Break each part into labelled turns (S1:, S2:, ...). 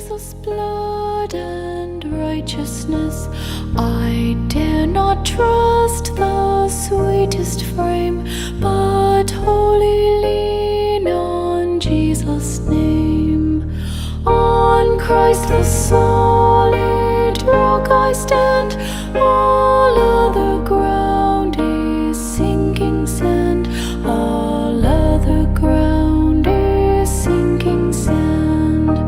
S1: Jesus' blood and righteousness, I dare not trust the sweetest frame, but wholly lean on Jesus' name. On Christ the solid rock I stand, all other ground is sinking sand, all other ground is sinking sand.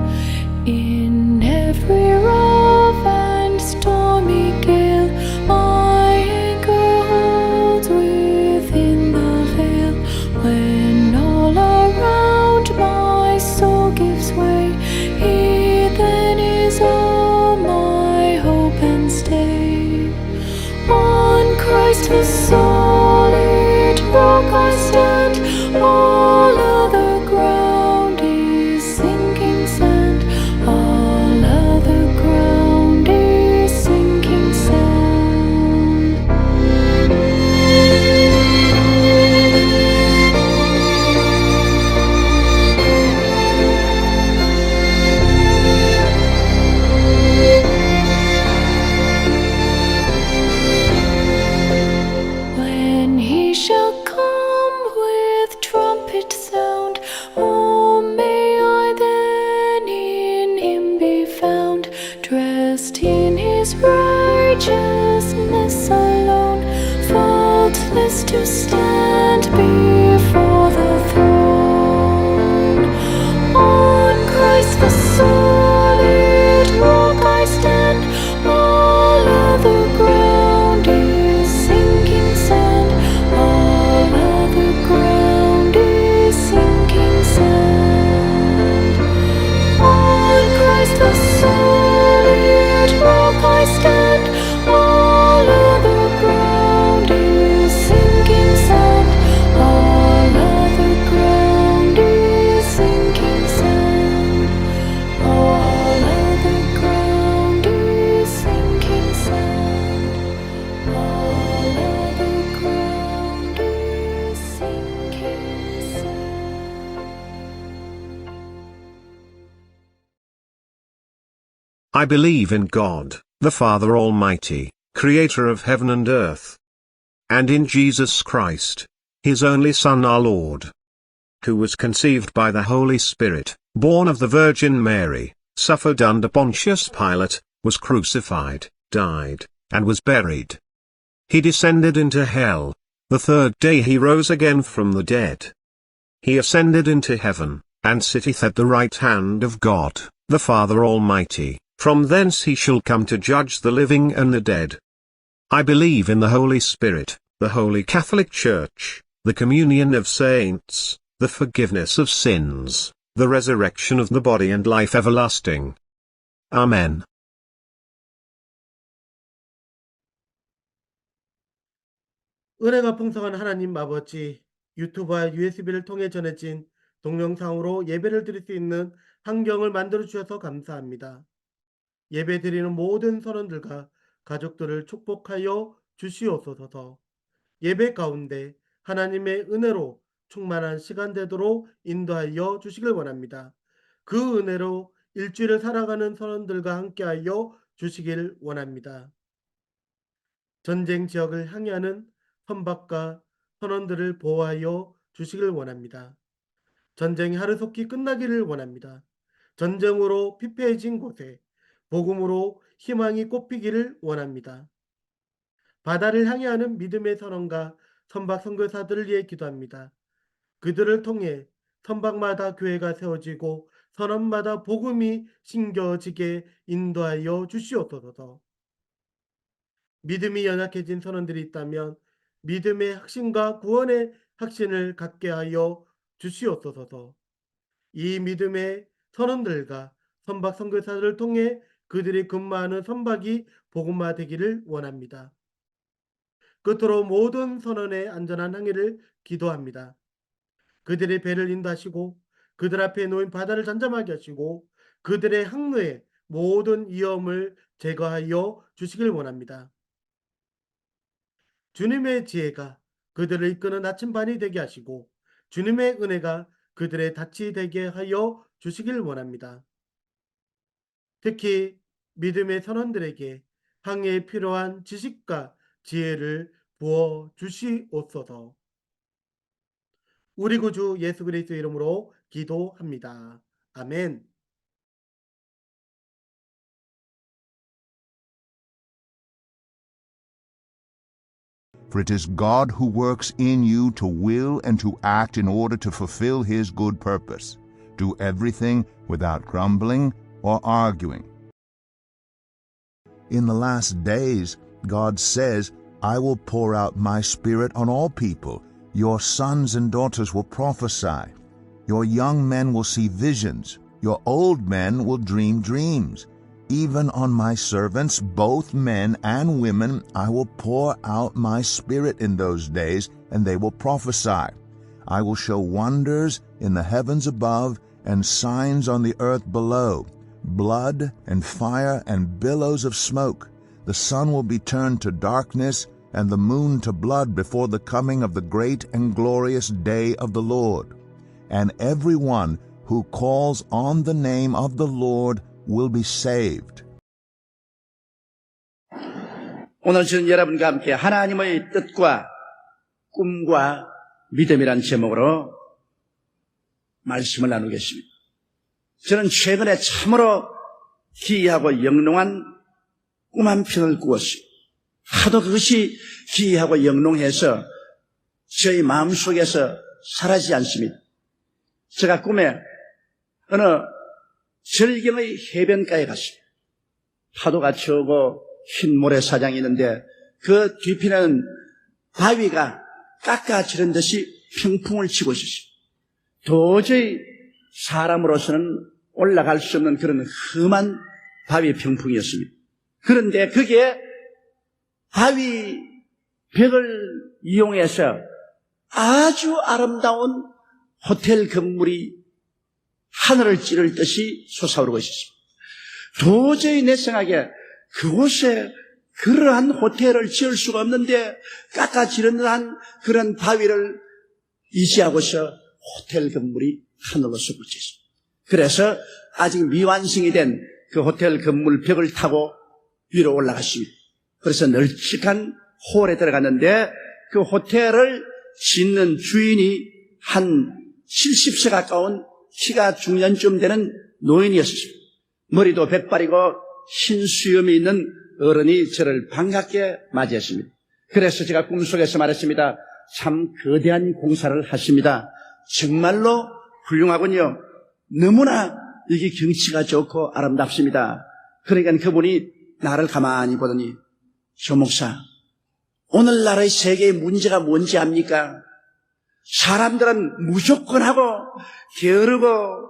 S1: In every rough and stormy gale, my anchor holds within the veil. When all around my soul gives way, He then is all my hope and stay. On Christ the solid rock I stand, all other ground is sinking sand, all other ground is sinking sand. When He shall come with trumpet sound, oh, may I then in Him be found, dressed in His righteousness alone, faultless to stand before the throne. On Christ the solid rock I stand, all other ground is sinking sand, all other ground is sinking sand. On Christ the solid rock I stand, all other ground is sinking sand, all other ground is sinking sand, all other ground is sinking sand, all other ground is sinking sand.
S2: I believe in God, the Father Almighty, creator of heaven and earth, and in Jesus Christ, His only Son our Lord, who was conceived by the Holy Spirit, born of the Virgin Mary, suffered under Pontius Pilate, was crucified, died, and was buried. He descended into hell. The third day He rose again from the dead. He ascended into heaven, and sitteth at the right hand of God, the Father Almighty. From thence He shall come to judge the living and the dead. I believe in the Holy Spirit, the Holy Catholic Church, the communion of saints, the forgiveness of sins, the resurrection of the body and life everlasting. Amen.
S3: 은혜가 풍성한 하나님 아버지, 유튜브와 USB를 통해 전해진 동영상으로 예배를 드릴 수 있는 환경을 만들어 주셔서 감사합니다. 예배 드리는 모든 선원들과 가족들을 축복하여 주시옵소서. 예배 가운데 하나님의 은혜로 충만한 시간 되도록 인도하여 주시길 원합니다. 그 은혜로 일주일을 살아가는 선원들과 함께하여 주시길 원합니다. 전쟁 지역을 향하는 선박과 선원들을 보호하여 주시길 원합니다. 전쟁이 하루속히 끝나기를 원합니다. 전쟁으로 피폐해진 곳에 복음으로 희망이 꽃피기를 원합니다. 바다를 향해하는 믿음의 선원과 선박 선교사들을 위해 기도합니다. 그들을 통해 선박마다 교회가 세워지고 선원마다 복음이 심겨지게 인도하여 주시옵소서. 믿음이 연약해진 선원들이 있다면 믿음의 확신과 구원의 확신을 갖게 하여 주시옵소서. 이 믿음의 선원들과 선박 선교사들을 통해 그들이 근무하는 선박이 복음화되기를 원합니다. 끝으로 모든 선원의 안전한 항해를 기도합니다. 그들의 배를 인도하시고 그들 앞에 놓인 바다를 잠잠하게 하시고 그들의 항로에 모든 위험을 제거하여 주시길 원합니다. 주님의 지혜가 그들을 이끄는 나침반이 되게 하시고 주님의 은혜가 그들의 닻이 되게 하여 주시길 원합니다. 특히 믿음의 선원들에게 항해에 필요한 지식과 지혜를 부어 주시옵소서. 우리 구주 예수 그리스도 이름으로 기도합니다. 아멘.
S4: For it is God who works in you to will and to act in order to fulfill His good purpose. Do everything without grumbling or arguing. In the last days, God says, I will pour out my Spirit on all people. Your sons and daughters will prophesy. Your young men will see visions. Your old men will dream dreams. Even on my servants, both men and women, I will pour out my Spirit in those days, and they will prophesy. I will show wonders in the heavens above and signs on the earth below, blood and fire and billows of smoke. The sun will be turned to darkness and the moon to blood before the coming of the great and glorious day of the Lord. And everyone who calls on the name of the Lord will be saved.
S5: 오늘 저는 여러분과 함께 하나님의 뜻과 꿈과 믿음이란 제목으로 말씀을 나누겠습니다. 저는 최근에 참으로 기이하고 영롱한 꿈 한 편을 꾸었어요. 하도 그것이 기이하고 영롱해서 저희 마음속에서 사라지지 않습니다. 제가 꿈에 어느 절경의 해변가에 갔습니다. 파도가 쳐오고 흰 모래사장이 있는데 그 뒤편에는 바위가 깎아지른 듯이 평풍을 치고 있었어요. 도저히 사람으로서는 올라갈 수 없는 그런 험한 바위 평풍이었습니다. 그런데 그게 바위 벽을 이용해서 아주 아름다운 호텔 건물이 하늘을 찌를 듯이 솟아오르고 있었습니다. 도저히 내 생각에 그곳에 그러한 호텔을 지을 수가 없는데 깎아지른 듯한 그런 바위를 이지하고서 호텔 건물이 하늘로 솟구쳐 있습니다. 그래서 아직 미완성이 된 그 호텔 건물 벽을 타고 위로 올라갔습니다. 그래서 널찍한 홀에 들어갔는데 그 호텔을 짓는 주인이 한 70세 가까운 키가 중년쯤 되는 노인이었습니다. 머리도 백발이고 흰 수염이 있는 어른이 저를 반갑게 맞이했습니다. 그래서 제가 꿈속에서 말했습니다. 참 거대한 공사를 하십니다. 정말로 훌륭하군요. 너무나 여기 경치가 좋고 아름답습니다. 그러니까 그분이 나를 가만히 보더니 조 목사, 오늘날의 세계의 문제가 뭔지 압니까? 사람들은 무조건 하고 게으르고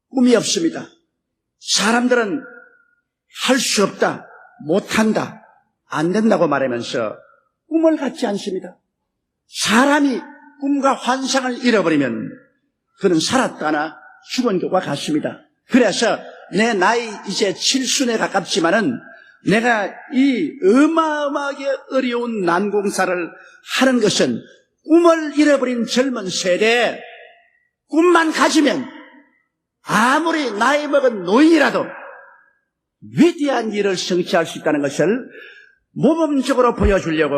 S5: 꿈이 없습니다. 사람들은 할 수 없다, 못한다, 안 된다고 말하면서 꿈을 갖지 않습니다. 사람이 꿈과 환상을 잃어버리면 그는 살았다나 죽은 것과 같습니다. 그래서 내 나이 이제 7순에 가깝지만은 내가 이 어마어마하게 어려운 난공사를 하는 것은 꿈을 잃어버린 젊은 세대에 꿈만 가지면 아무리 나이 먹은 노인이라도 위대한 일을 성취할 수 있다는 것을 모범적으로 보여주려고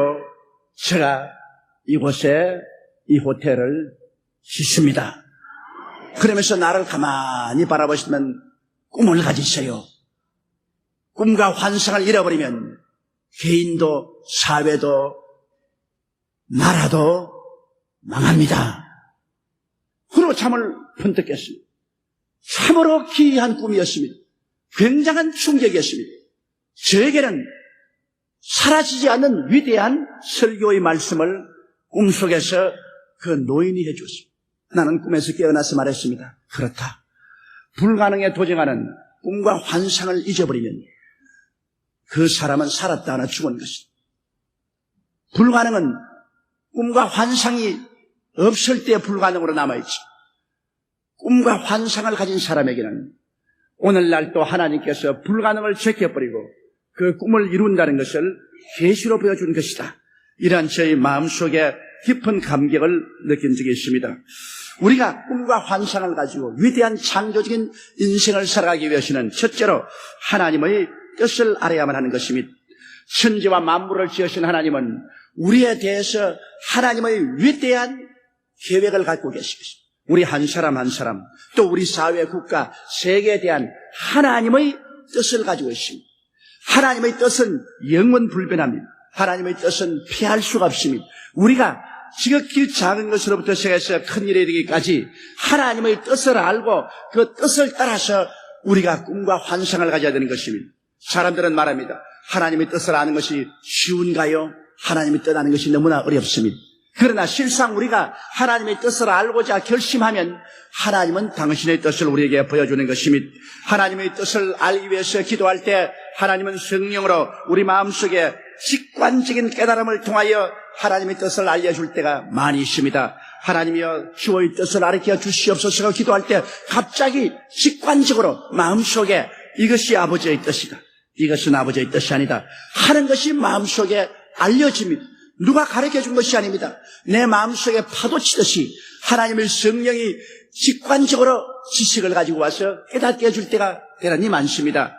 S5: 제가 이곳에 이 호텔을 짓습니다. 그러면서 나를 가만히 바라보시면 꿈을 가지세요. 꿈과 환상을 잃어버리면 개인도 사회도 나라도 망합니다. 그리고 잠을 번뜩 깼습니다. 참으로 기이한 꿈이었습니다. 굉장한 충격이었습니다. 저에게는 사라지지 않는 위대한 설교의 말씀을 꿈속에서 그 노인이 해주었습니다. 나는 꿈에서 깨어나서 말했습니다. 그렇다. 불가능에 도전하는 꿈과 환상을 잊어버리면 그 사람은 살았다 하나 죽은 것이다. 불가능은 꿈과 환상이 없을 때 불가능으로 남아있지. 꿈과 환상을 가진 사람에게는 오늘날 또 하나님께서 불가능을 제껴버리고 그 꿈을 이룬다는 것을 계시로 보여준 것이다. 이러한 저희 마음속에 깊은 감격을 느낀 적이 있습니다. 우리가 꿈과 환상을 가지고 위대한 창조적인 인생을 살아가기 위해서는 첫째로 하나님의 뜻을 알아야만 하는 것입니다. 천지와 만물을 지으신 하나님은 우리에 대해서 하나님의 위대한 계획을 갖고 계십니다. 우리 한 사람 한 사람, 또 우리 사회, 국가, 세계에 대한 하나님의 뜻을 가지고 있습니다. 하나님의 뜻은 영원불변합니다. 하나님의 뜻은 피할 수가 없습니다. 우리가 지극히 작은 것으로부터 시작해서 큰 일에 이르기까지 하나님의 뜻을 알고 그 뜻을 따라서 우리가 꿈과 환상을 가져야 되는 것입니다. 사람들은 말합니다. 하나님의 뜻을 아는 것이 쉬운가요? 하나님의 뜻 아는 것이 너무나 어렵습니다. 그러나 실상 우리가 하나님의 뜻을 알고자 결심하면 하나님은 당신의 뜻을 우리에게 보여주는 것입니다. 하나님의 뜻을 알기 위해서 기도할 때 하나님은 성령으로 우리 마음속에 직관적인 깨달음을 통하여 하나님의 뜻을 알려줄 때가 많이 있습니다. 하나님이여 주의 뜻을 가르쳐 주시옵소서 기도할 때 갑자기 직관적으로 마음속에 이것이 아버지의 뜻이다, 이것은 아버지의 뜻이 아니다 하는 것이 마음속에 알려집니다. 누가 가르쳐준 것이 아닙니다. 내 마음속에 파도치듯이 하나님의 성령이 직관적으로 지식을 가지고 와서 깨닫게 해줄 때가 대단히 많습니다.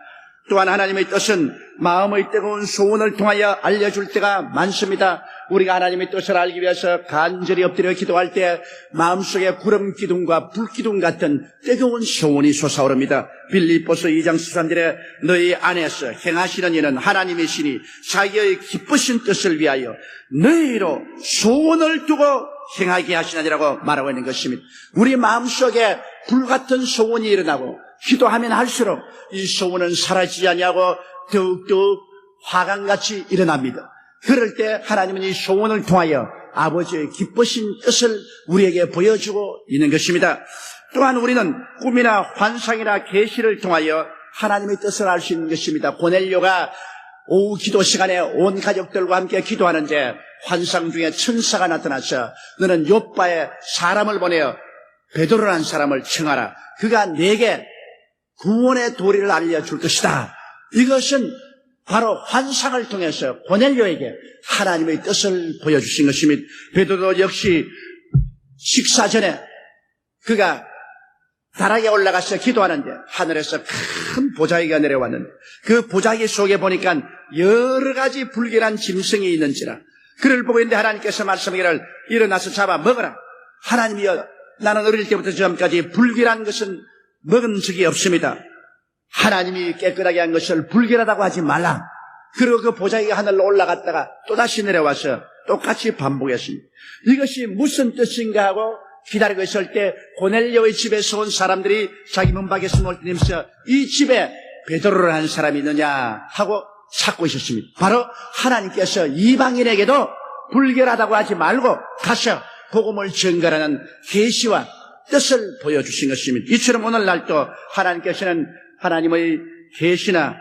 S5: 또한 하나님의 뜻은 마음의 뜨거운 소원을 통하여 알려줄 때가 많습니다. 우리가 하나님의 뜻을 알기 위해서 간절히 엎드려 기도할 때 마음속에 구름 기둥과 불 기둥 같은 뜨거운 소원이 솟아오릅니다. 빌립보서 2장 13절에 너희 안에서 행하시는 이는 하나님이시니 자기의 기쁘신 뜻을 위하여 너희로 소원을 두고 행하게 하시나니라고 말하고 있는 것입니다. 우리 마음속에 불같은 소원이 일어나고 기도하면 할수록 이 소원은 사라지지 아니하고 더욱더욱 화강같이 일어납니다. 그럴 때 하나님은 이 소원을 통하여 아버지의 기쁘신 뜻을 우리에게 보여주고 있는 것입니다. 또한 우리는 꿈이나 환상이나 계시를 통하여 하나님의 뜻을 알 수 있는 것입니다. 고넬료가 오후 기도 시간에 온 가족들과 함께 기도하는데 환상 중에 천사가 나타나서 너는 욥바에 사람을 보내어 베드로라는 사람을 청하라. 그가 내게 구원의 도리를 알려줄 것이다. 이것은 바로 환상을 통해서 고넬료에게 하나님의 뜻을 보여주신 것입니다. 베드로 역시 식사 전에 그가 다락에 올라가서 기도하는데 하늘에서 큰 보자기가 내려왔는데 그 보자기 속에 보니까 여러 가지 불길한 짐승이 있는지라 그를 보고 있는데 하나님께서 말씀하기를 일어나서 잡아 먹어라. 하나님이여 나는 어릴 때부터 지금까지 불길한 것은 먹은 적이 없습니다. 하나님이 깨끗하게 한 것을 불결하다고 하지 말라. 그리고 그 보자기가 하늘로 올라갔다가 또다시 내려와서 똑같이 반복했습니다. 이것이 무슨 뜻인가 하고 기다리고 있을 때 고넬료의 집에서 온 사람들이 자기 문 밖에 숨어들면서 이 집에 베드로라는 사람이 있느냐 하고 찾고 있었습니다. 바로 하나님께서 이방인에게도 불결하다고 하지 말고 가서 복음을 전가하는 계시와 뜻을 보여주신 것입니다. 이처럼 오늘날도 하나님께서는 하나님의 계시나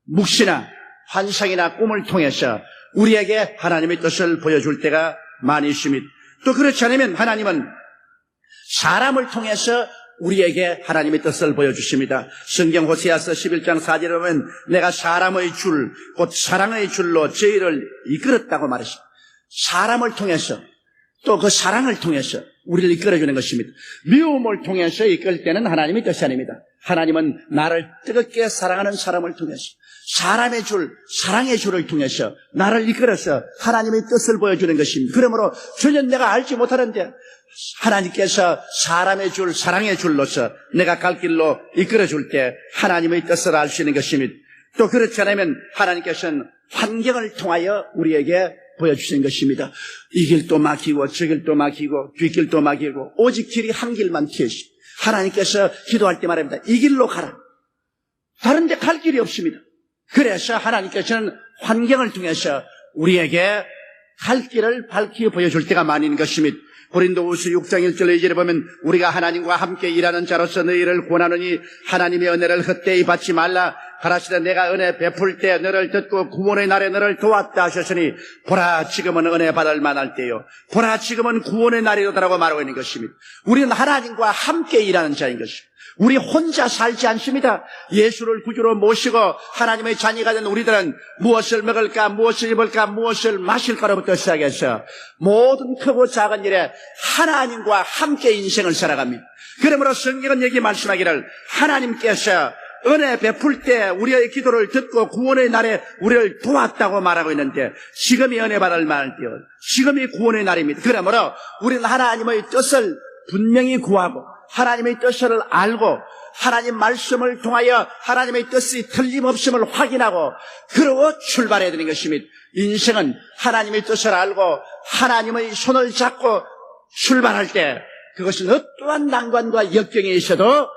S5: 묵시나 환상이나 꿈을 통해서 우리에게 하나님의 뜻을 보여줄 때가 많이 있습니다. 또 그렇지 않으면 하나님은 사람을 통해서 우리에게 하나님의 뜻을 보여주십니다. 성경 호세아서 11장 4절에 보면 내가 사람의 줄, 곧 사랑의 줄로 저희를 이끌었다고 말했습니다. 사람을 통해서 또 그 사랑을 통해서 우리를 이끌어주는 것입니다. 미움을 통해서 이끌 때는 하나님의 뜻이 아닙니다. 하나님은 나를 뜨겁게 사랑하는 사람을 통해서 사람의 줄, 사랑의 줄을 통해서 나를 이끌어서 하나님의 뜻을 보여주는 것입니다. 그러므로 전혀 내가 알지 못하는데 하나님께서 사람의 줄, 사랑의 줄로서 내가 갈 길로 이끌어줄 때 하나님의 뜻을 알 수 있는 것입니다. 또 그렇지 않으면 하나님께서는 환경을 통하여 우리에게 보여주시는 것입니다. 이 길도 막히고 저 길도 막히고 뒷길도 막히고 오직 길이 한 길만 튀어있습니다. 하나님께서 기도할 때 말합니다. 이 길로 가라. 다른 데 갈 길이 없습니다. 그래서 하나님께서는 환경을 통해서 우리에게 갈 길을 밝히 보여줄 때가 많이 있는 것입니다. 고린도후서 6장 1절 2절에 보면 우리가 하나님과 함께 일하는 자로서 너희를 권하노니 하나님의 은혜를 헛되이 받지 말라. 가라시되 내가 은혜 베풀 때 너를 듣고 구원의 날에 너를 도왔다 하셨으니 보라 지금은 은혜 받을 만할 때요 보라 지금은 구원의 날이로다라고 말하고 있는 것입니다. 우리는 하나님과 함께 일하는 자인 것입니다. 우리 혼자 살지 않습니다. 예수를 구주로 모시고 하나님의 자녀가 된 우리들은 무엇을 먹을까, 무엇을 입을까, 무엇을 마실까로부터 시작해서 모든 크고 작은 일에 하나님과 함께 인생을 살아갑니다. 그러므로 성경은 여기 말씀하기를 하나님께서 은혜 베풀 때 우리의 기도를 듣고 구원의 날에 우리를 도왔다고 말하고 있는데 지금이 은혜 받을 만할 때요 지금이 구원의 날입니다. 그러므로 우리는 하나님의 뜻을 분명히 구하고 하나님의 뜻을 알고 하나님 말씀을 통하여 하나님의 뜻이 틀림없음을 확인하고 그러고 출발해야 되는 것입니다. 인생은 하나님의 뜻을 알고 하나님의 손을 잡고 출발할 때 그것은 어떠한 난관과 역경이 있어도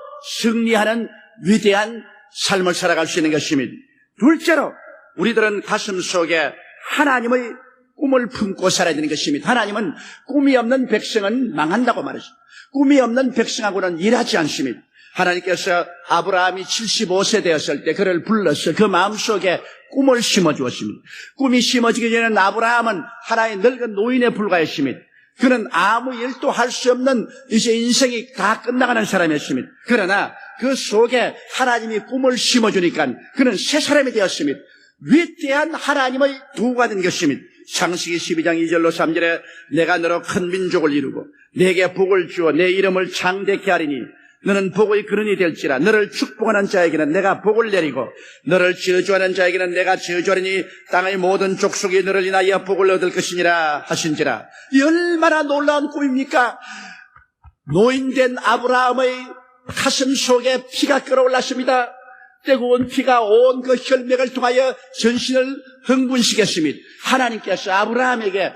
S5: 승리하는 위대한 삶을 살아갈 수 있는 것입니다. 둘째로 우리들은 가슴 속에 하나님의 꿈을 품고 살아야 되는 것입니다. 하나님은 꿈이 없는 백성은 망한다고 말했습니다. 꿈이 없는 백성하고는 일하지 않습니다. 하나님께서 아브라함이 75세 되었을 때 그를 불러서 그 마음속에 꿈을 심어주었습니다. 꿈이 심어지기 전에는 아브라함은 하나의 늙은 노인에 불과했습니다. 그는 아무 일도 할 수 없는 이제 인생이 다 끝나가는 사람이었습니다. 그러나 그 속에 하나님이 꿈을 심어주니까 그는 새 사람이 되었습니다. 위대한 하나님의 도구가 된 것입니다. 창세기 12장 2절로 3절에 내가 너로 큰 민족을 이루고 내게 복을 주어 내 이름을 창대케 하리니 너는 복의 근원이 될지라 너를 축복하는 자에게는 내가 복을 내리고 너를 저주하는 자에게는 내가 저주하리니 땅의 모든 족속이 너를 인하여 복을 얻을 것이니라 하신지라. 이 얼마나 놀라운 꿈입니까? 노인된 아브라함의 가슴 속에 피가 끓어올랐습니다. 뜨거운 피가 온 그 혈맥을 통하여 전신을 흥분시켰습니다. 하나님께서 아브라함에게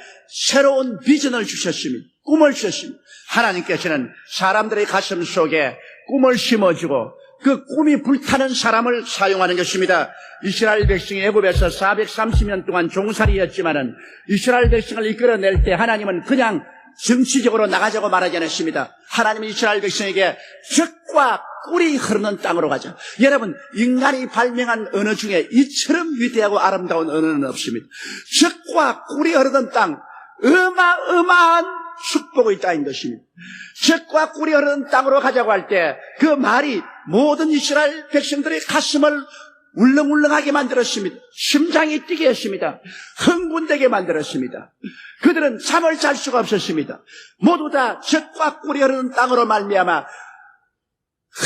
S5: 새로운 비전을 주셨습니다. 꿈을 주셨습니다. 하나님께서는 사람들의 가슴 속에 꿈을 심어주고 그 꿈이 불타는 사람을 사용하는 것입니다. 이스라엘 백성이 애굽에서 430년 동안 종살이였지만은 이스라엘 백성을 이끌어낼 때 하나님은 그냥 정치적으로 나가자고 말하지 않았습니다. 하나님은 이스라엘 백성에게 적과 꿀이 흐르는 땅으로 가자. 여러분, 인간이 발명한 언어 중에 이처럼 위대하고 아름다운 언어는 없습니다. 적과 꿀이 흐르는 땅, 어마어마한 축복의 땅인 것입니다. 적과 꿀이 흐르는 땅으로 가자고 할 때 그 말이 모든 이스라엘 백성들의 가슴을 울렁울렁하게 만들었습니다. 심장이 뛰게 했습니다. 흥분되게 만들었습니다. 그들은 잠을 잘 수가 없었습니다. 모두 다 적과 꿀이 흐르는 땅으로 말미암아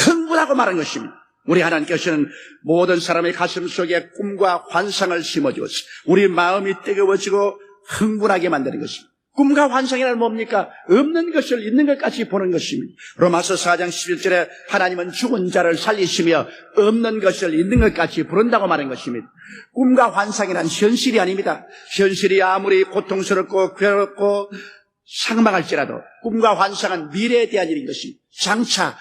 S5: 흥분하고 말한 것입니다. 우리 하나님께서는 모든 사람의 가슴 속에 꿈과 환상을 심어주었습니다. 우리 마음이 뜨거워지고 흥분하게 만드는 것입니다. 꿈과 환상이란 뭡니까? 없는 것을 있는 것 같이 보는 것입니다. 로마서 4장 11절에 하나님은 죽은 자를 살리시며 없는 것을 있는 것 같이 부른다고 말한 것입니다. 꿈과 환상이란 현실이 아닙니다. 현실이 아무리 고통스럽고 괴롭고 상망할지라도 꿈과 환상은 미래에 대한 일인 것입니다. 장차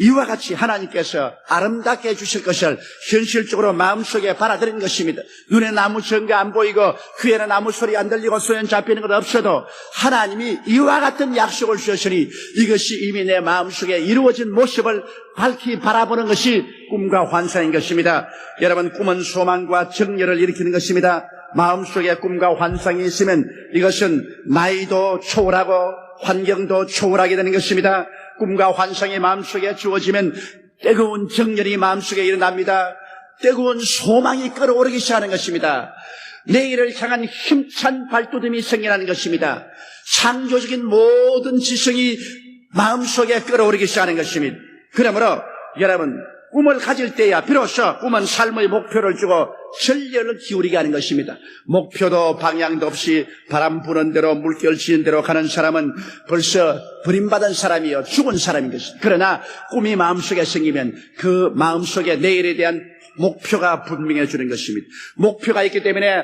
S5: 이와 같이 하나님께서 아름답게 해주실 것을 현실적으로 마음속에 받아들인 것입니다. 눈에 아무 증거 안 보이고 귀에는 아무 소리 안 들리고 손에 잡히는 것 없어도 하나님이 이와 같은 약속을 주셨으니 이것이 이미 내 마음속에 이루어진 모습을 밝히 바라보는 것이 꿈과 환상인 것입니다. 여러분, 꿈은 소망과 정열을 일으키는 것입니다. 마음속에 꿈과 환상이 있으면 이것은 나이도 초월하고 환경도 초월하게 되는 것입니다. 꿈과 환상이 마음속에 주어지면 뜨거운 정열이 마음속에 일어납니다. 뜨거운 소망이 끓어오르기 시작하는 것입니다. 내일을 향한 힘찬 발돋움이 생겨나는 것입니다. 창조적인 모든 지성이 마음속에 끓어오르기 시작하는 것입니다. 그러므로 여러분, 꿈을 가질 때야 비로소 꿈은 삶의 목표를 주고 전력을 기울이게 하는 것입니다. 목표도 방향도 없이 바람 부는 대로 물결 치는 대로 가는 사람은 벌써 버림받은 사람이요 죽은 사람인 것입니다. 그러나 꿈이 마음속에 생기면 그 마음속에 내일에 대한 목표가 분명해지는 것입니다. 목표가 있기 때문에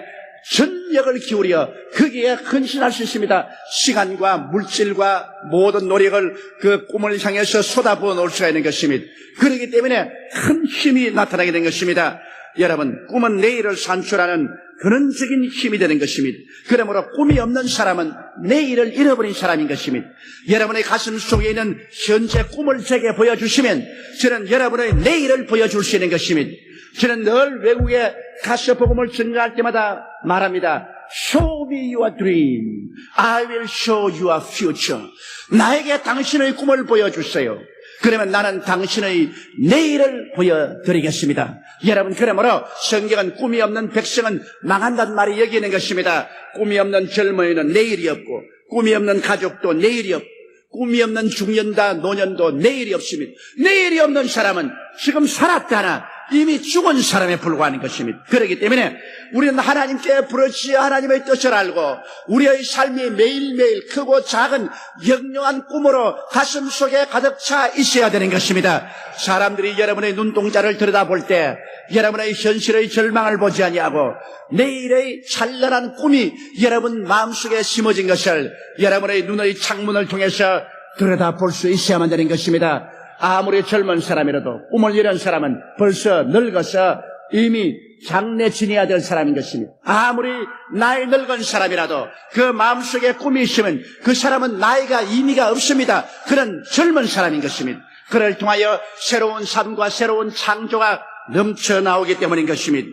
S5: 전력을 기울여 거기에 헌신할 수 있습니다. 시간과 물질과 모든 노력을 그 꿈을 향해서 쏟아부어 놓을 수가 있는 것입니다. 그렇기 때문에 큰 힘이 나타나게 된 것입니다. 여러분, 꿈은 내일을 산출하는 근원적인 힘이 되는 것입니다. 그러므로 꿈이 없는 사람은 내일을 잃어버린 사람인 것입니다. 여러분의 가슴 속에 있는 현재 꿈을 제게 보여주시면 저는 여러분의 내일을 보여줄 수 있는 것입니다. 저는 늘 외국에 가서 복음을 전가할 때마다 말합니다. Show me your dream. I will show your future. 나에게 당신의 꿈을 보여주세요. 그러면 나는 당신의 내일을 보여드리겠습니다. 여러분, 그러므로 성경은 꿈이 없는 백성은 망한다는 말이 여기 있는 것입니다. 꿈이 없는 젊은이는 내일이 없고, 꿈이 없는 가족도 내일이 없고, 꿈이 없는 중년다 노년도 내일이 없습니다. 내일이 없는 사람은 지금 살았다나 이미 죽은 사람에 불과하는 것입니다. 그렇기 때문에 우리는 하나님께 부르짖어 하나님의 뜻을 알고 우리의 삶이 매일매일 크고 작은 영영한 꿈으로 가슴 속에 가득 차 있어야 되는 것입니다. 사람들이 여러분의 눈동자를 들여다볼 때 여러분의 현실의 절망을 보지 아니하고 내일의 찬란한 꿈이 여러분 마음속에 심어진 것을 여러분의 눈의 창문을 통해서 들여다볼 수 있어야만 되는 것입니다. 아무리 젊은 사람이라도 꿈을 이룬 사람은 벌써 늙어서 이미 장래 지내야 될 사람인 것입니다. 아무리 나이 늙은 사람이라도 그 마음속에 꿈이 있으면 그 사람은 나이가 의미가 없습니다. 그런 젊은 사람인 것입니다. 그를 통하여 새로운 삶과 새로운 창조가 넘쳐나오기 때문인 것입니다.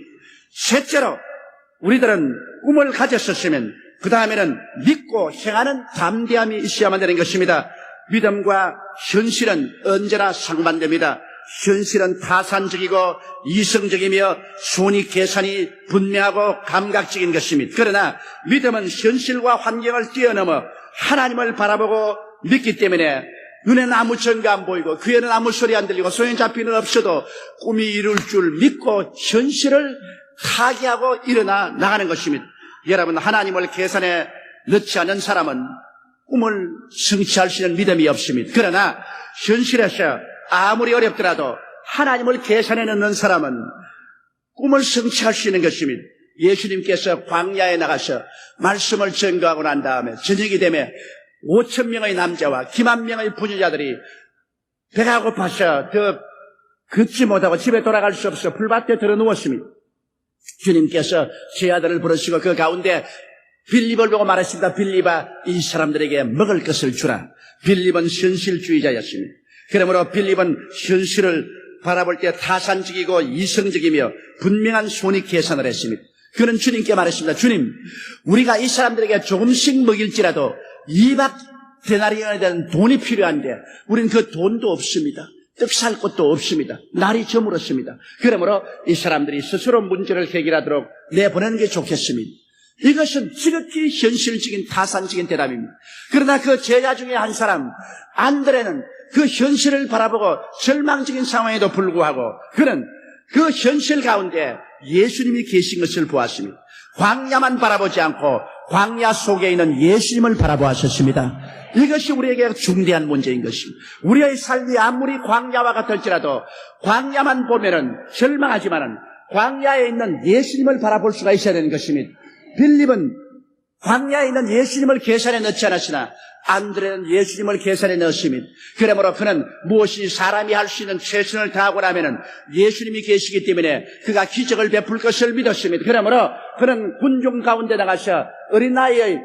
S5: 셋째로 우리들은 꿈을 가졌었으면 그 다음에는 믿고 행하는 담대함이 있어야만 되는 것입니다. 믿음과 현실은 언제나 상반됩니다. 현실은 타산적이고 이성적이며 손익 계산이 분명하고 감각적인 것입니다. 그러나 믿음은 현실과 환경을 뛰어넘어 하나님을 바라보고 믿기 때문에 눈에는 아무 증거 안 보이고 귀에는 아무 소리 안 들리고 손에 잡히는 없어도 꿈이 이룰 줄 믿고 현실을 타개하고 일어나 나가는 것입니다. 여러분, 하나님을 계산에 넣지 않는 사람은 꿈을 성취할 수 있는 믿음이 없습니다. 그러나 현실에서 아무리 어렵더라도 하나님을 계산에 넣는 사람은 꿈을 성취할 수 있는 것입니다. 예수님께서 광야에 나가서 말씀을 전거하고 난 다음에 저녁이 되면 5,000명의 남자와 기만 명의 부녀자들이 배가 고파서 더 걷지 못하고 집에 돌아갈 수 없어 풀밭에 들어 누웠습니다. 주님께서 제 아들을 부르시고 그 가운데 빌립을 보고 말했습니다. 빌립아, 이 사람들에게 먹을 것을 주라. 빌립은 현실주의자였습니다. 그러므로 빌립은 현실을 바라볼 때 타산적이고 이성적이며 분명한 손익 계산을 했습니다. 그는 주님께 말했습니다. 주님, 우리가 이 사람들에게 조금씩 먹일지라도 2박 데나리온에 대한 돈이 필요한데 우리는 그 돈도 없습니다. 떡 살 것도 없습니다. 날이 저물었습니다. 그러므로 이 사람들이 스스로 문제를 해결하도록 내보내는 게 좋겠습니다. 이것은 지극히 현실적인 타산적인 대답입니다. 그러나 그 제자 중에 한 사람 안드레는 그 현실을 바라보고 절망적인 상황에도 불구하고 그는 그 현실 가운데 예수님이 계신 것을 보았습니다. 광야만 바라보지 않고 광야 속에 있는 예수님을 바라보았었습니다. 이것이 우리에게 중대한 문제인 것입니다. 우리의 삶이 아무리 광야와 같을지라도 광야만 보면은 절망하지만은 광야에 있는 예수님을 바라볼 수가 있어야 되는 것입니다. 빌립은 광야에 있는 예수님을 계산에 넣지 않았으나 안드레는 예수님을 계산에 넣었습니다. 그러므로 그는 무엇이 사람이 할 수 있는 최선을 다하고 나면은 예수님이 계시기 때문에 그가 기적을 베풀 것을 믿었습니다. 그러므로 그는 군중 가운데 나가서 어린 나이의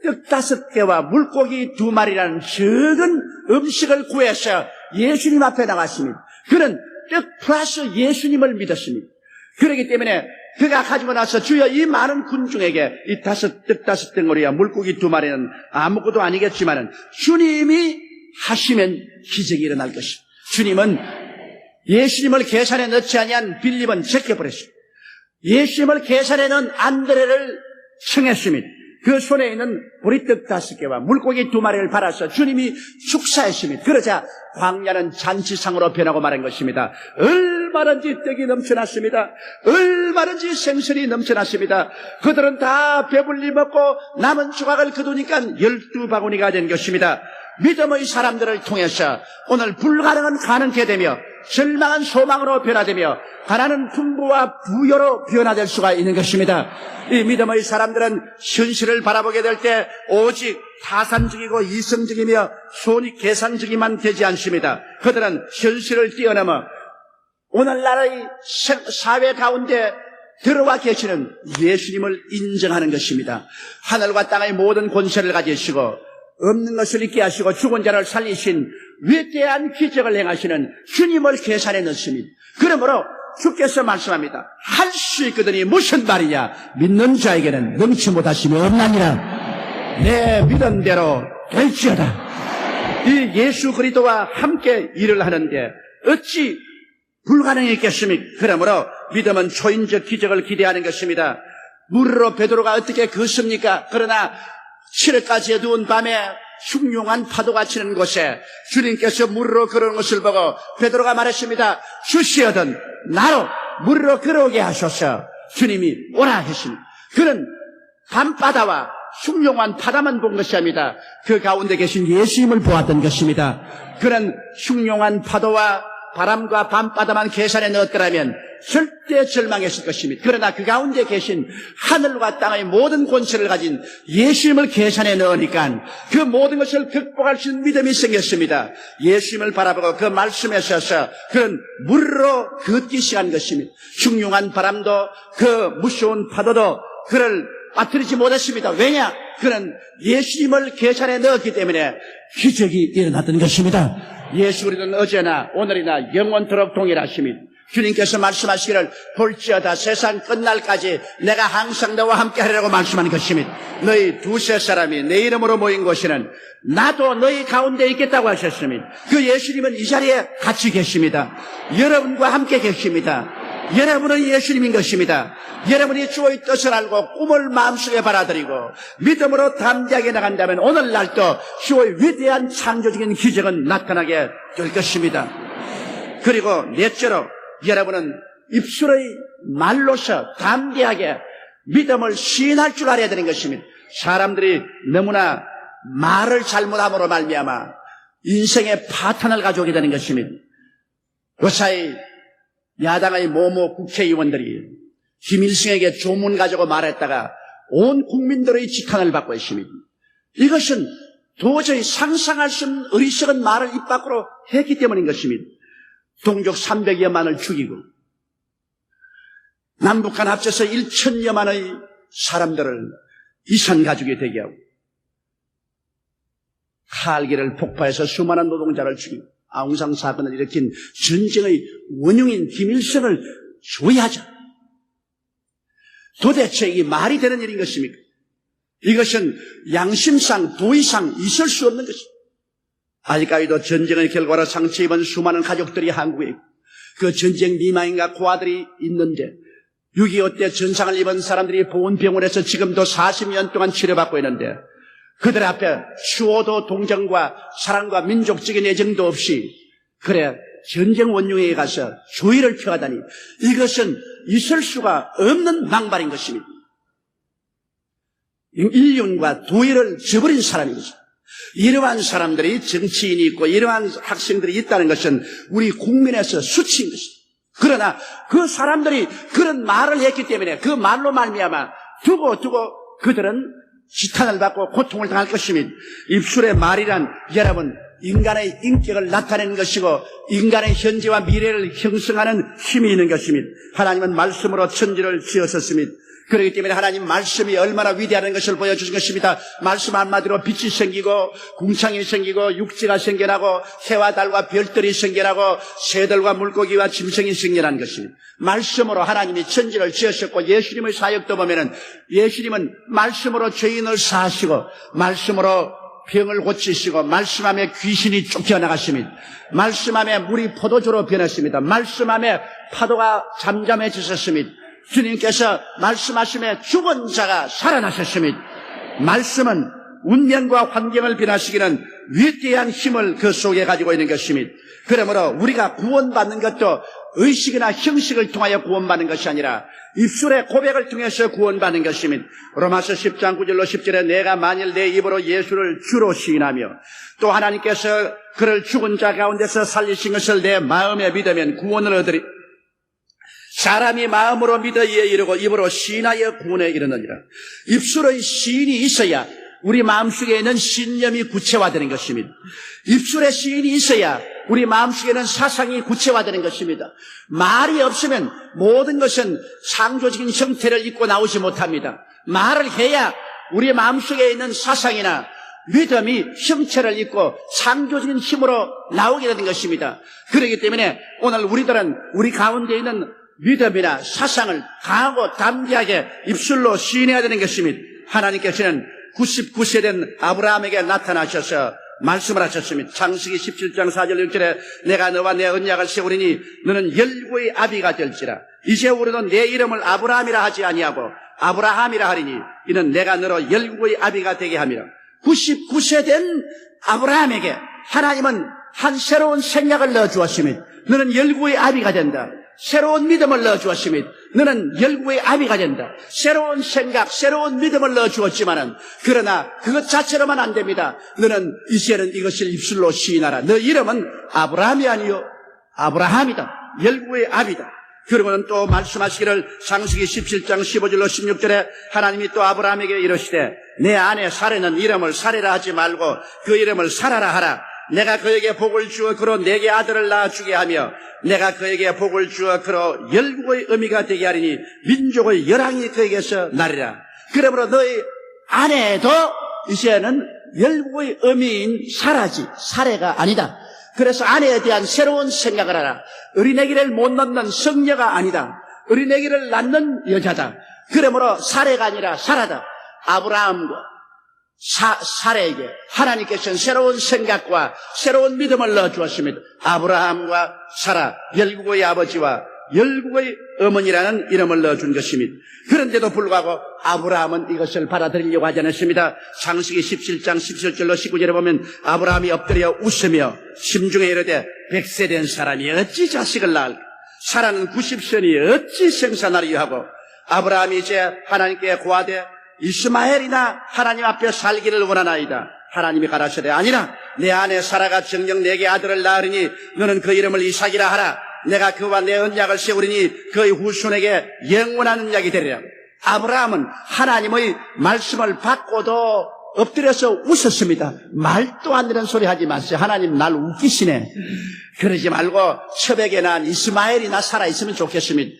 S5: 떡 5개와 물고기 2마리라는 적은 음식을 구해서 예수님 앞에 나갔습니다. 그는 떡 플러스 예수님을 믿었습니다. 그렇기 때문에 그가 가지고 나서 주여 이 많은 군중에게 이 떡 5덩어리와 물고기 2마리는 아무것도 아니겠지만은 주님이 하시면 기적이 일어날 것입니다. 주님은 예수님을 계산에 넣지 아니한 빌립은 제껴버렸습니다. 예수님을 계산에 넣은 안드레를 청했습니다. 그 손에 있는 보리떡 5개와 물고기 2마리를 팔아서 주님이 축사했습니다. 그러자 광야는 잔치상으로 변하고 말한 것입니다. 얼마든지 떡이 넘쳐났습니다. 얼마든지 생선이 넘쳐났습니다. 그들은 다 배불리 먹고 남은 조각을 거두니까 12바구니가 된 것입니다. 믿음의 사람들을 통해서 오늘 불가능은 가능케 되며 절망은 소망으로 변화되며 가난은 풍부와 부여로 변화될 수가 있는 것입니다. 이 믿음의 사람들은 현실을 바라보게 될 때 오직 타산적이고 이성적이며 손익 계산적이만 되지 않습니다. 그들은 현실을 뛰어넘어 오늘날의 사회 가운데 들어와 계시는 예수님을 인정하는 것입니다. 하늘과 땅의 모든 권세를 가지시고 없는 것을 있게 하시고 죽은 자를 살리신 위대한 기적을 행하시는 주님을 계산해 넣습니다. 그러므로 주께서 말씀합니다. 할 수 있거든이 무슨 말이냐? 믿는 자에게는 능치 못하심이 없나니라. 내 믿음대로 될지어다. 이 예수 그리스도와 함께 일을 하는데 어찌 불가능했겠습니까? 그러므로 믿음은 초인적 기적을 기대하는 것입니다. 물으로 베드로가 어떻게 걷습니까? 그러나 7회까지 어두운 밤에 흉흉한 파도가 치는 곳에 주님께서 물으로 걸어오는 것을 보고 베드로가 말했습니다. 주시어든 나로 물으로 걸어오게 하소서. 주님이 오라 하십니다. 그는 밤바다와 흉흉한 바다만 본 것이 아닙니다. 그 가운데 계신 예수님을 보았던 것입니다. 그는 흉흉한 파도와 바람과 밤바다만 계산해 넣었더라면 절대 절망했을 것입니다. 그러나 그 가운데 계신 하늘과 땅의 모든 권세를 가진 예수님을 계산해 넣으니까 그 모든 것을 극복할 수 있는 믿음이 생겼습니다. 예수님을 바라보고 그 말씀에 서서 그는 물로 걷기 시작한 것입니다. 흉흉한 바람도 그 무서운 파도도 그를 빠뜨리지 못했습니다. 왜냐? 그는 예수님을 계산해 넣었기 때문에 기적이 일어났던 것입니다. 예수 그리스도는 어제나 오늘이나 영원토록 동일하십니다. 주님께서 말씀하시기를 볼지어다 세상 끝날까지 내가 항상 너와 함께 하리라고 말씀하는 것입니다. 너희 두세 사람이 내 이름으로 모인 곳에는 나도 너희 가운데 있겠다고 하셨습니다. 그 예수님은 이 자리에 같이 계십니다. 여러분과 함께 계십니다. 여러분은 예수님인 것입니다. 여러분이 주의 뜻을 알고 꿈을 마음속에 받아들이고 믿음으로 담대하게 나간다면 오늘날도 주의 위대한 창조적인 기적은 나타나게 될 것입니다. 그리고 넷째로 여러분은 입술의 말로서 담대하게 믿음을 시인할 줄 알아야 되는 것입니다. 사람들이 너무나 말을 잘못함으로 말미암아 인생의 파탄을 가져오게 되는 것입니다. 요사이 야당의 모모 국회의원들이 김일성에게 조문 가지고 말했다가 온 국민들의 직항을 받고 있습니다. 이것은 도저히 상상할 수 없는 어리석은 말을 입 밖으로 했기 때문인 것입니다. 동족 300여만을 죽이고 남북한 합쳐서 1,000여만의 사람들을 이산 가족이 되게 하고 칼기를 폭파해서 수많은 노동자를 죽이고 아웅산 사건을 일으킨 전쟁의 원흉인 김일성을 조회하자. 도대체 이게 말이 되는 일인 것입니까? 이것은 양심상 도의상 있을 수 없는 것입니다. 아직까지도 전쟁의 결과로 상처 입은 수많은 가족들이 한국에 있고 그 전쟁 미망인과 고아들이 있는데 6.25 때 전상을 입은 사람들이 보훈병원에서 지금도 40년 동안 치료받고 있는데 그들 앞에 추호도 동정과 사랑과 민족적인 애정도 없이 그래 전쟁 원흉에 가서 주의를 표하다니 이것은 있을 수가 없는 망발인 것입니다. 인륜과 도의를 저버린 사람인 것입니다. 이러한 사람들이 정치인이 있고 이러한 학생들이 있다는 것은 우리 국민에서 수치인 것입니다. 그러나 그 사람들이 그런 말을 했기 때문에 그 말로 말미암아 두고 그들은 지탄을 받고 고통을 당할 것입니다. 입술의 말이란 여러분 인간의 인격을 나타내는 것이고 인간의 현재와 미래를 형성하는 힘이 있는 것입니다. 하나님은 말씀으로 천지를 지으셨습니다. 그렇기 때문에 하나님 말씀이 얼마나 위대한 것을 보여주신 것입니다. 말씀 한마디로 빛이 생기고 궁창이 생기고 육지가 생겨나고 해와 달과 별들이 생겨나고 새들과 물고기와 짐승이 생겨난 것입니다. 말씀으로 하나님이 천지를 지으셨고 예수님의 사역도 보면은 예수님은 말씀으로 죄인을 사하시고 말씀으로 병을 고치시고 말씀하며 귀신이 쫓겨나갔습니다. 말씀하며 물이 포도주로 변했습니다. 말씀하며 파도가 잠잠해지셨습니다. 주님께서 말씀하시며 죽은 자가 살아나셨습니다. 말씀은 운명과 환경을 변화시키는 위대한 힘을 그 속에 가지고 있는 것입니다. 그러므로 우리가 구원받는 것도 의식이나 형식을 통하여 구원받는 것이 아니라 입술의 고백을 통해서 구원받는 것입니다. 로마서 10장 9절로 10절에 내가 만일 내 입으로 예수를 주로 시인하며 또 하나님께서 그를 죽은 자 가운데서 살리신 것을 내 마음에 믿으면 구원을 얻으리. 사람이 마음으로 믿어 이에 이르고 입으로 시인하여 구원에 이르느니라. 입술의 시인이 있어야 우리 마음속에 있는 신념이 구체화되는 것입니다. 입술에 시인이 있어야 우리 마음속에는 사상이 구체화되는 것입니다. 말이 없으면 모든 것은 창조적인 형태를 잇고 나오지 못합니다. 말을 해야 우리 마음속에 있는 사상이나 믿음이 형체를 잇고 창조적인 힘으로 나오게 되는 것입니다. 그렇기 때문에 오늘 우리들은 우리 가운데 있는 믿음이나 사상을 강하고 담대하게 입술로 시인해야 되는 것입니다. 하나님께서는 99세 된 아브라함에게 나타나셔서 말씀을 하셨습니다. 창세기 17장 4절 6절에 내가 너와 내 언약을 세우리니 너는 열국의 아비가 될지라. 이제 우리는 내 이름을 아브라함이라 하지 아니하고 아브라함이라 하리니 이는 내가 너로 열국의 아비가 되게 함이라. 99세 된 아브라함에게 하나님은 한 새로운 생각을 넣어주었습니다. 너는 열국의 아비가 된다. 새로운 믿음을 넣어주었습니다. 너는 열국의 아비가 된다. 새로운 생각, 새로운 믿음을 넣어주었지만은 그러나 그것 자체로만 안 됩니다. 너는 이제는 이것을 입술로 시인하라. 너 이름은 아브라함이 아니요 아브라함이다. 열국의 아비다. 그러고는 또 말씀하시기를 창세기 17장 15절로 16절에 하나님이 또 아브라함에게 이르시되 내 아내 사레는 이름을 사레라 하지 말고 그 이름을 사라라 하라. 내가 그에게 복을 주어 그로 내게 아들을 낳아주게 하며 내가 그에게 복을 주어 그로 열국의 어미가 되게 하리니 민족의 열왕이 그에게서 나리라. 그러므로 너희 아내도 이제는 열국의 어미인 사라지 사레가 아니다. 그래서 아내에 대한 새로운 생각을 하라. 어린애기를 못 낳는 성녀가 아니다. 어린애기를 낳는 여자다. 그러므로 사레가 아니라 사라다. 아브라함과 사레에게 하나님께서는 새로운 생각과 새로운 믿음을 넣어주었습니다. 아브라함과 사라, 열국의 아버지와 열국의 어머니라는 이름을 넣어준 것입니다. 그런데도 불구하고 아브라함은 이것을 받아들이려고 하지 않았습니다. 창세기 17장 17절로 19절에 보면 아브라함이 엎드려 웃으며 심중에 이르되 100세 된 사람이 어찌 자식을 낳을까? 사라는 90세니 어찌 생산하리요 하고 아브라함이 이제 하나님께 고하되 이스마엘이나 하나님 앞에 살기를 원하나이다. 하나님이 가라사대 아니라 내 아내 사라가 정녕 내게 아들을 낳으리니 너는 그 이름을 이삭이라 하라. 내가 그와 내 언약을 세우리니 그의 후손에게 영원한 언약이 되리라. 아브라함은 하나님의 말씀을 받고도 엎드려서 웃었습니다. 말도 안 되는 소리 하지 마세요. 하나님 날 웃기시네. 그러지 말고 첩에게 난 이스마엘이나 살아 있으면 좋겠습니다.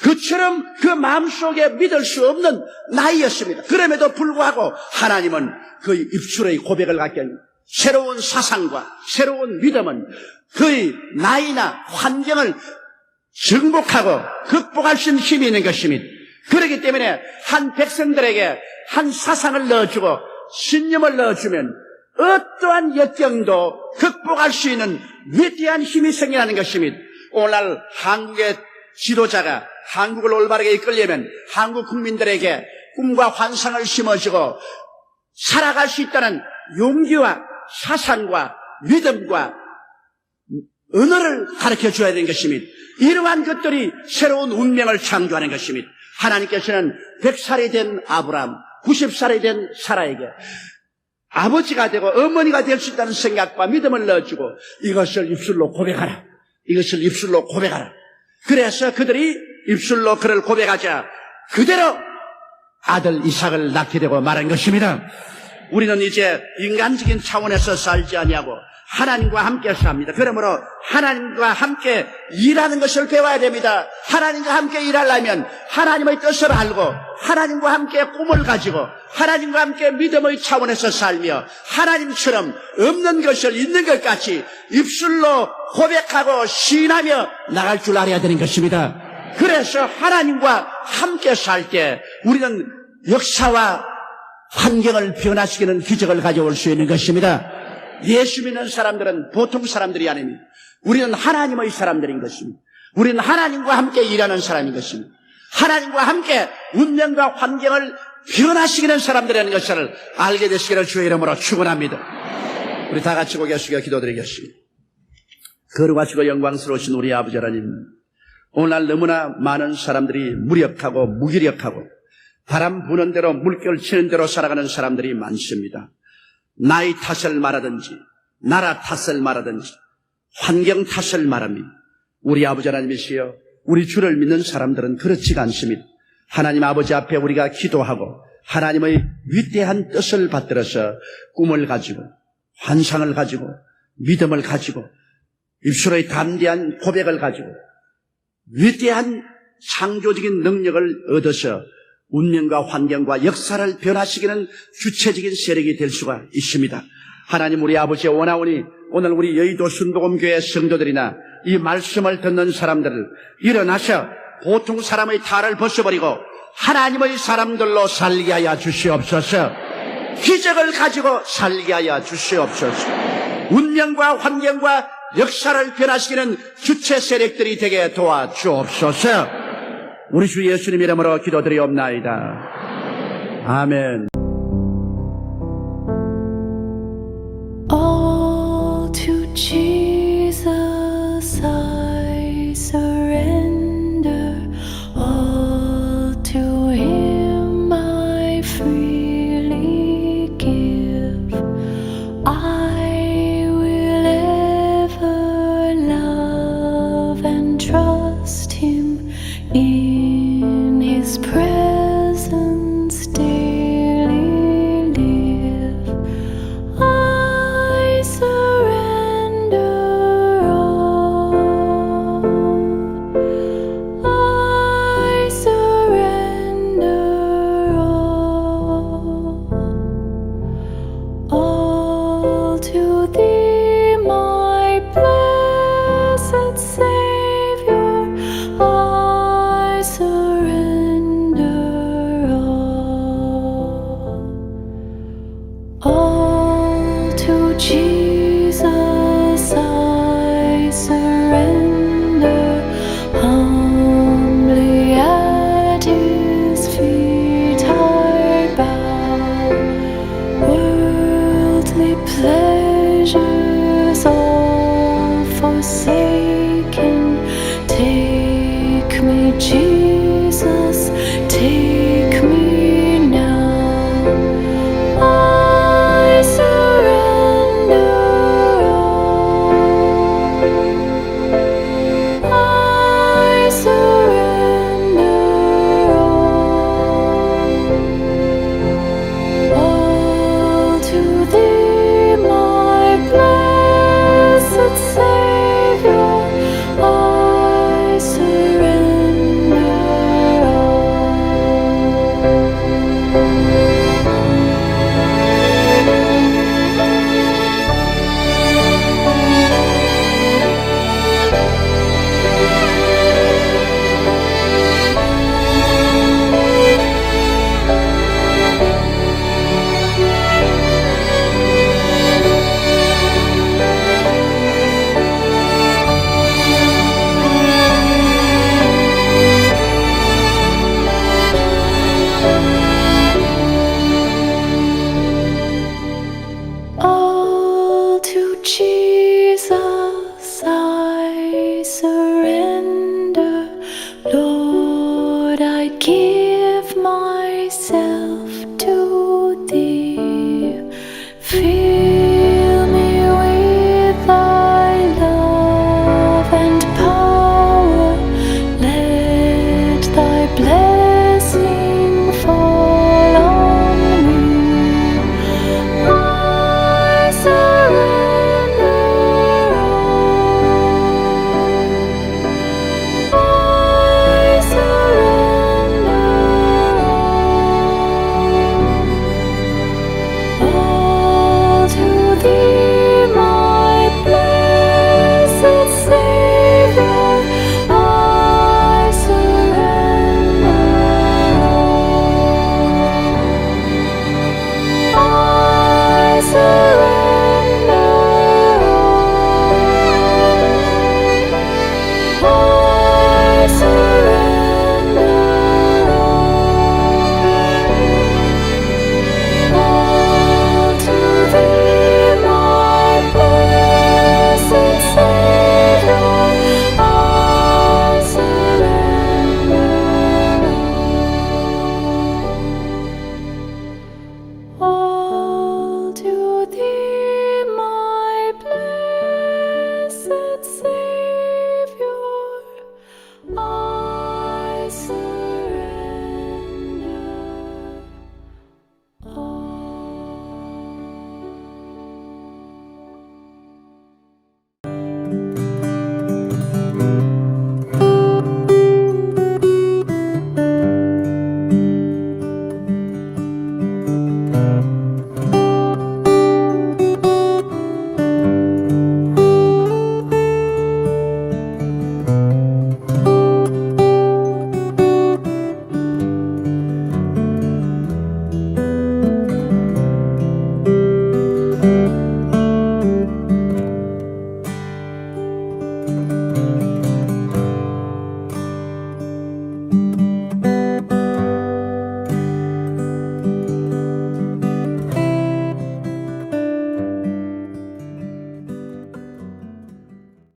S5: 그처럼 그 마음속에 믿을 수 없는 나이였습니다. 그럼에도 불구하고 하나님은 그의 입술의 고백을 갖게 합니다. 새로운 사상과 새로운 믿음은 그의 나이나 환경을 정복하고 극복할 수 있는 힘이 있는 것입니다. 그렇기 때문에 한 백성들에게 한 사상을 넣어주고 신념을 넣어주면 어떠한 역경도 극복할 수 있는 위대한 힘이 생겨나는 것입니다. 오늘날 한국의 지도자가 한국을 올바르게 이끌려면 한국 국민들에게 꿈과 환상을 심어주고 살아갈 수 있다는 용기와 사상과 믿음과 언어를 가르쳐줘야 되는 것입니다. 이러한 것들이 새로운 운명을 창조하는 것입니다. 하나님께서는 100살이 된 아브라함, 90살이 된 사라에게 아버지가 되고 어머니가 될 수 있다는 생각과 믿음을 넣어주고 이것을 입술로 고백하라. 이것을 입술로 고백하라. 그래서 그들이 입술로 그를 고백하자 그대로 아들 이삭을 낳게 되고 말한 것입니다. 우리는 이제 인간적인 차원에서 살지 아니하고 하나님과 함께 삽니다. 그러므로 하나님과 함께 일하는 것을 배워야 됩니다. 하나님과 함께 일하려면 하나님의 뜻을 알고 하나님과 함께 꿈을 가지고 하나님과 함께 믿음의 차원에서 살며 하나님처럼 없는 것을 있는 것 같이 입술로 고백하고 시인하며 나갈 줄 알아야 되는 것입니다. 그래서 하나님과 함께 살 때 우리는 역사와 환경을 변화시키는 기적을 가져올 수 있는 것입니다. 예수 믿는 사람들은 보통 사람들이 아닙니다. 우리는 하나님의 사람들인 것입니다. 우리는 하나님과 함께 일하는 사람인 것입니다. 하나님과 함께 운명과 환경을 변화시키는 사람들이라는 것을 알게 되시기를 주의 이름으로 축원합니다. 우리 다 같이 고개 숙여 기도드리겠습니다. 거룩하시고 영광스러우신 우리 아버지 하나님, 오늘날 너무나 많은 사람들이 무력하고 무기력하고 바람 부는 대로 물결 치는 대로 살아가는 사람들이 많습니다. 나이 탓을 말하든지 나라 탓을 말하든지 환경 탓을 말합니다. 우리 아버지 하나님이시여, 우리 주를 믿는 사람들은 그렇지가 않습니다. 하나님 아버지 앞에 우리가 기도하고 하나님의 위대한 뜻을 받들어서 꿈을 가지고 환상을 가지고 믿음을 가지고 입술의 담대한 고백을 가지고 위대한 창조적인 능력을 얻어서 운명과 환경과 역사를 변화시키는 주체적인 세력이 될 수가 있습니다. 하나님 우리 아버지의 원하오니 오늘 우리 여의도 순복음교회 성도들이나 이 말씀을 듣는 사람들을 일어나셔 보통 사람의 탈을 벗어버리고 하나님의 사람들로 살게 하여 주시옵소서. 기적을 가지고 살게 하여 주시옵소서. 운명과 환경과 역사를 변화시키는 주체 세력들이 되게 도와주옵소서. 우리 주 예수님 이름으로 기도드리옵나이다. 아멘.
S1: All to Jesus I surrender, all to Him I free.